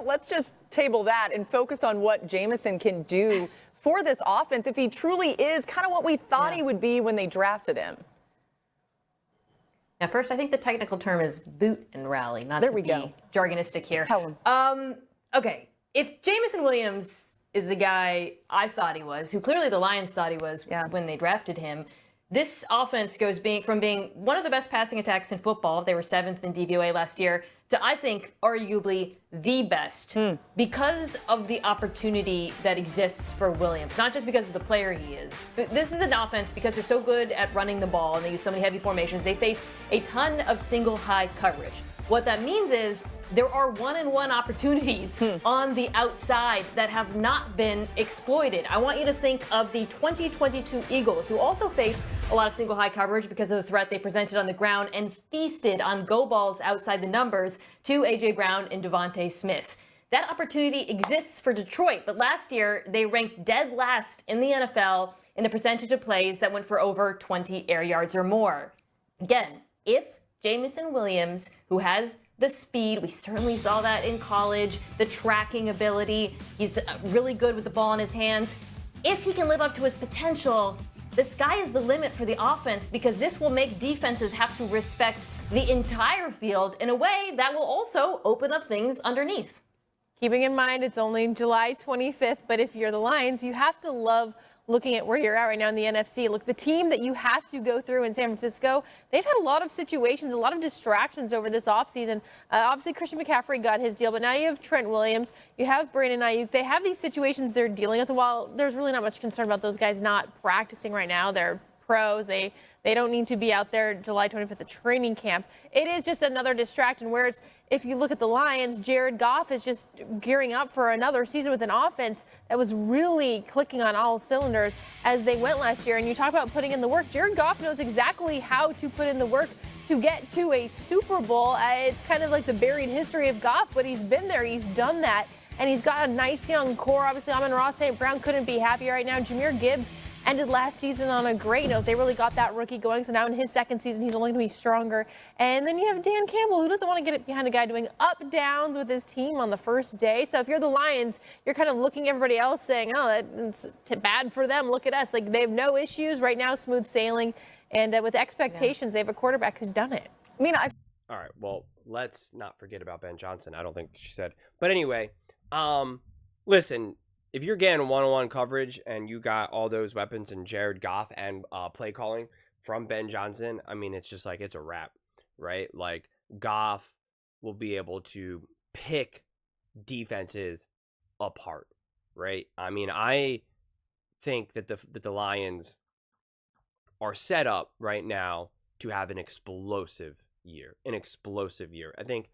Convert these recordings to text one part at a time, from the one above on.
let's just table that and focus on what Jameson can do for this offense if he truly is kind of what we thought he would be when they drafted him. Now, first, I think the technical term is boot and rally, not to be jargonistic here. Tell him. Okay, if Jameson Williams is the guy I thought he was, who clearly the Lions thought he was when they drafted him, this offense goes from being one of the best passing attacks in football, they were 7th in DVOA last year, to, I think, arguably the best because of the opportunity that exists for Williams, not just because of the player he is. This is an offense because they're so good at running the ball and they use so many heavy formations, they face a ton of single high coverage. What that means is there are one-on-one opportunities on the outside that have not been exploited. I want you to think of the 2022 Eagles, who also faced a lot of single high coverage because of the threat they presented on the ground and feasted on go balls outside the numbers to A.J. Brown and Devontae Smith. That opportunity exists for Detroit, but last year they ranked dead last in the NFL in the percentage of plays that went for over 20 air yards or more. Again, if Jameson Williams, who has the speed, we certainly saw that in college, the tracking ability, he's really good with the ball in his hands. If he can live up to his potential, the sky is the limit for the offense because this will make defenses have to respect the entire field in a way that will also open up things underneath. Keeping in mind it's only July 25th, but if you're the Lions, you have to love looking at where you're at right now in the NFC. Look, the team that you have to go through in San Francisco, they've had a lot of situations, a lot of distractions over this offseason. Obviously, Christian McCaffrey got his deal, but now you have Trent Williams, you have Brandon Ayuk. They have these situations they're dealing with. While there's really not much concern about those guys not practicing right now, they're pros. They don't need to be out there July 25th at training camp. It is just another distraction. Whereas if you look at the Lions, Jared Goff is just gearing up for another season with an offense that was really clicking on all cylinders as they went last year. And you talk about putting in the work. Jared Goff knows exactly how to put in the work to get to a Super Bowl. It's kind of like the buried history of Goff, but he's been there. He's done that. And he's got a nice young core. Obviously, Amon-Ra St. Brown couldn't be happier right now. Jahmyr Gibbs ended last season on a great note. They really got that rookie going. So now in his second season, he's only going to be stronger. And then you have Dan Campbell, who doesn't want to get it behind a guy doing up downs with his team on the first day. So if you're the Lions, you're kind of looking at everybody else saying, oh, it's bad for them. Look at us. Like, they have no issues right now, smooth sailing. And with expectations, they have a quarterback who's done it. I mean, all right, well, let's not forget about Ben Johnson. I don't think she said. But anyway, listen, if you're getting one-on-one coverage and you got all those weapons and Jared Goff and play calling from Ben Johnson, I mean, it's just like it's a wrap, right? Like, Goff will be able to pick defenses apart, right? I mean, I think that the Lions are set up right now to have an explosive year. I think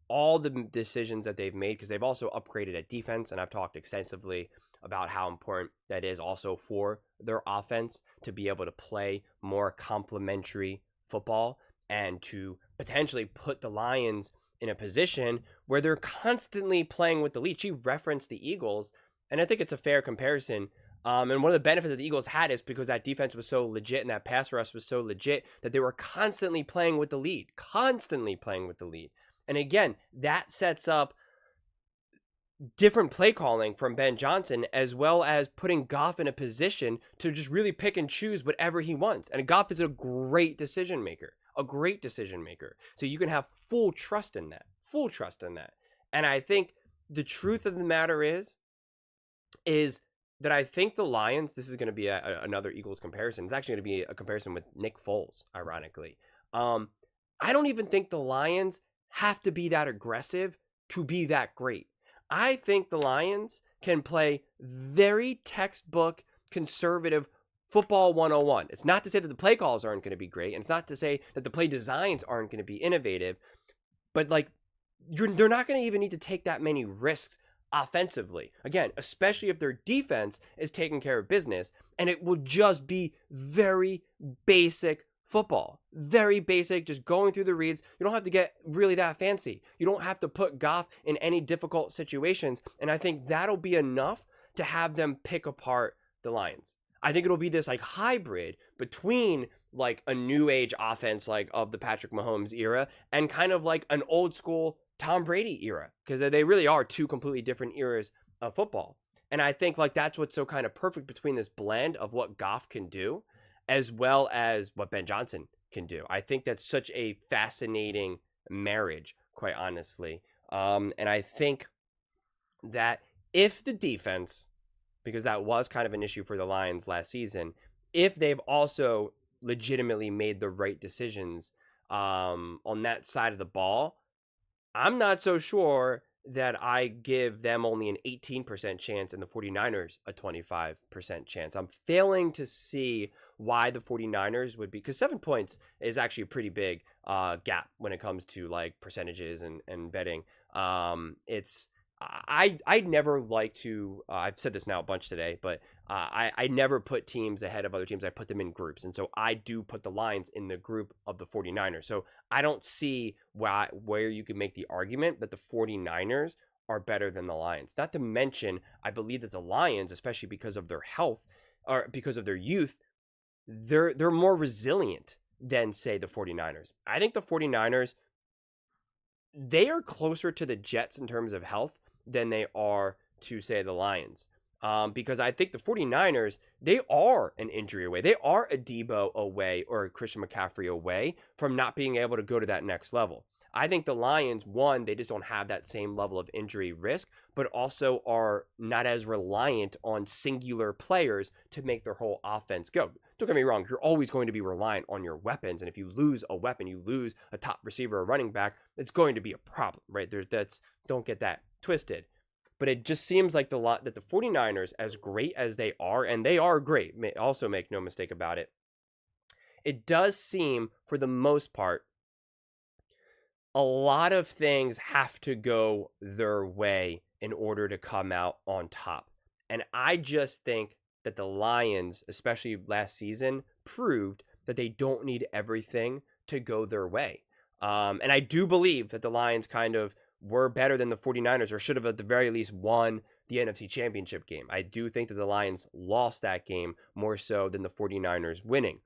all the decisions that they've made, because they've also upgraded at defense, and I've talked extensively about how important that is also for their offense to be able to play more complementary football and to potentially put the Lions in a position where they're constantly playing with the lead. She referenced the Eagles, and I think it's a fair comparison. And one of the benefits that the Eagles had is because that defense was so legit and that pass rush was so legit that they were constantly playing with the lead. And again, that sets up different play calling from Ben Johnson, as well as putting Goff in a position to just really pick and choose whatever he wants. And Goff is a great decision maker. So you can have full trust in that. And I think the truth of the matter is that I think the Lions, this is going to be another Eagles comparison. It's actually going to be a comparison with Nick Foles, ironically. I don't even think the Lions have to be that aggressive to be that great. I think the Lions can play very textbook conservative football 101. It's not to say that the play calls aren't going to be great, and it's not to say that the play designs aren't going to be innovative, but like they're not going to even need to take that many risks offensively. Again, especially if their defense is taking care of business, and it will just be very basic football. Very basic, just going through the reads. You don't have to get really that fancy. You don't have to put Goff in any difficult situations, and I think that'll be enough to have them pick apart the Lions. I think it'll be this like hybrid between like a new age offense like of the Patrick Mahomes era and kind of like an old school Tom Brady era, because they really are two completely different eras of football. And I think like that's what's so kind of perfect between this blend of what Goff can do as well as what Ben Johnson can do. I think that's such a fascinating marriage, quite honestly. And I think that if the defense, because that was kind of an issue for the Lions last season, if they've also legitimately made the right decisions on that side of the ball, I'm not so sure that I give them only an 18% chance and the 49ers a 25% chance. I'm failing to see why the 49ers would be, because 7 points is actually a pretty big gap when it comes to like percentages and betting. I'd never like to, I've said this now a bunch today, but I never put teams ahead of other teams. I put them in groups. And so I do put the Lions in the group of the 49ers. So I don't see where you can make the argument that the 49ers are better than the Lions. Not to mention, I believe that the Lions, especially because of their health or because of their youth, they're more resilient than, say, the 49ers. I think the 49ers, they are closer to the Jets in terms of health than they are to, say, the Lions. Because I think the 49ers, they are an injury away. They are a Debo away or a Christian McCaffrey away from not being able to go to that next level. I think the Lions, one, they just don't have that same level of injury risk, but also are not as reliant on singular players to make their whole offense go. Don't get me wrong, you're always going to be reliant on your weapons, and if you lose a weapon, you lose a top receiver or running back, it's going to be a problem, right? Don't get that twisted. But it just seems like that the 49ers, as great as they are, and they are great, also make no mistake about it, it does seem, for the most part, a lot of things have to go their way in order to come out on top. And I just think that the Lions, especially last season, proved that they don't need everything to go their way. And I do believe that the Lions kind of were better than the 49ers, or should have at the very least won the NFC Championship game. I do think that the Lions lost that game more so than the 49ers winning.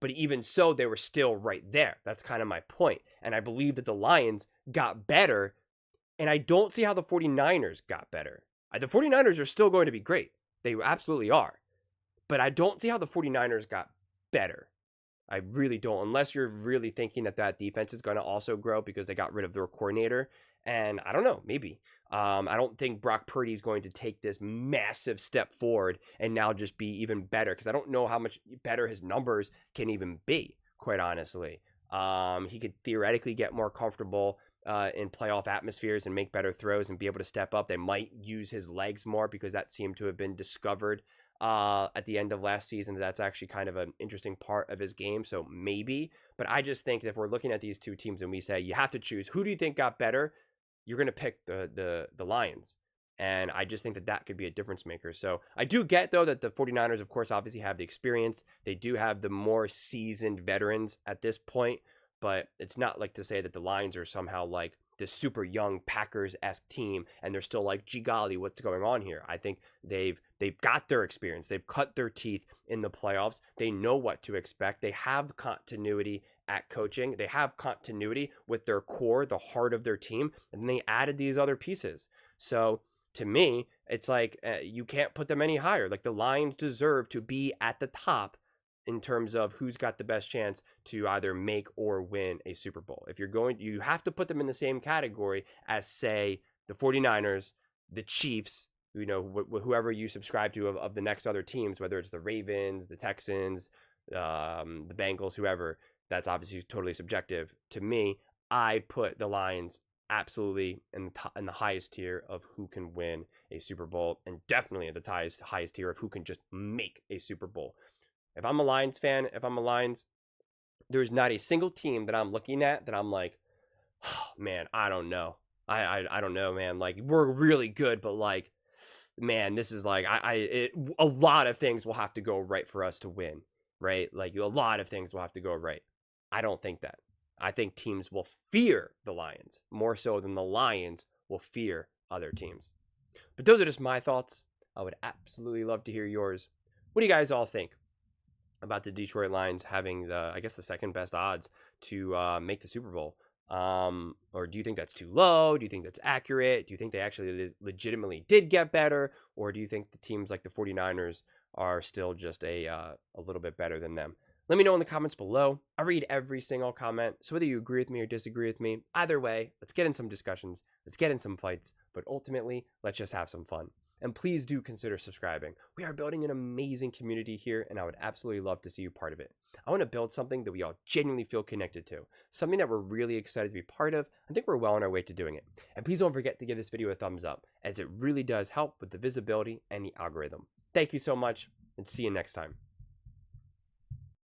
But even so, they were still right there. That's kind of my point. And I believe that the Lions got better, and I don't see how the 49ers got better. The 49ers are still going to be great. They absolutely are. But I don't see how the 49ers got better. I really don't, unless you're really thinking that defense is going to also grow because they got rid of their coordinator. And I don't know, maybe. I don't think Brock Purdy is going to take this massive step forward and now just be even better, because I don't know how much better his numbers can even be, quite honestly. He could theoretically get more comfortable in playoff atmospheres and make better throws and be able to step up. They might use his legs more, because that seemed to have been discovered at the end of last season. That's actually kind of an interesting part of his game, so maybe. But I just think that if we're looking at these two teams and we say you have to choose, who do you think got better? You're going to pick the Lions. And I just think that could be a difference maker. So I do get, though, that the 49ers, of course, obviously have the experience. They do have the more seasoned veterans at this point. But it's not like to say that the Lions are somehow like this super young Packers-esque team and they're still like, gee golly, what's going on here? I think they've got their experience. They've cut their teeth in the playoffs. They know what to expect. They have continuity at coaching. They have continuity with their core, the heart of their team, and then they added these other pieces. So to me, it's like you can't put them any higher. Like the Lions deserve to be at the top in terms of who's got the best chance to either make or win a Super Bowl. If you're going, you have to put them in the same category as, say, the 49ers, the Chiefs, whoever you subscribe to of the next other teams, whether it's the Ravens, the Texans, the Bengals, whoever. That's obviously totally subjective. To me, I put the Lions absolutely in the highest tier of who can win a Super Bowl, and definitely in the highest tier of who can just make a Super Bowl. If I'm a Lions fan, there's not a single team that I'm looking at that I'm like, oh, man, I don't know. I don't know, man. Like, we're really good, but like, man, this is like, a lot of things will have to go right for us to win, right? Like, a lot of things will have to go right. I don't think that. I think teams will fear the Lions more so than the Lions will fear other teams. But those are just my thoughts. I would absolutely love to hear yours. What do you guys all think about the Detroit Lions having the second best odds to make the Super Bowl? Or do you think that's too low? Do you think that's accurate? Do you think they actually legitimately did get better? Or do you think the teams like the 49ers are still just a little bit better than them? Let me know in the comments below. I read every single comment. So whether you agree with me or disagree with me, either way, let's get in some discussions. Let's get in some fights. But ultimately, let's just have some fun. And please do consider subscribing. We are building an amazing community here, and I would absolutely love to see you part of it. I want to build something that we all genuinely feel connected to, something that we're really excited to be part of. I think we're well on our way to doing it. And please don't forget to give this video a thumbs up, as it really does help with the visibility and the algorithm. Thank you so much, and see you next time.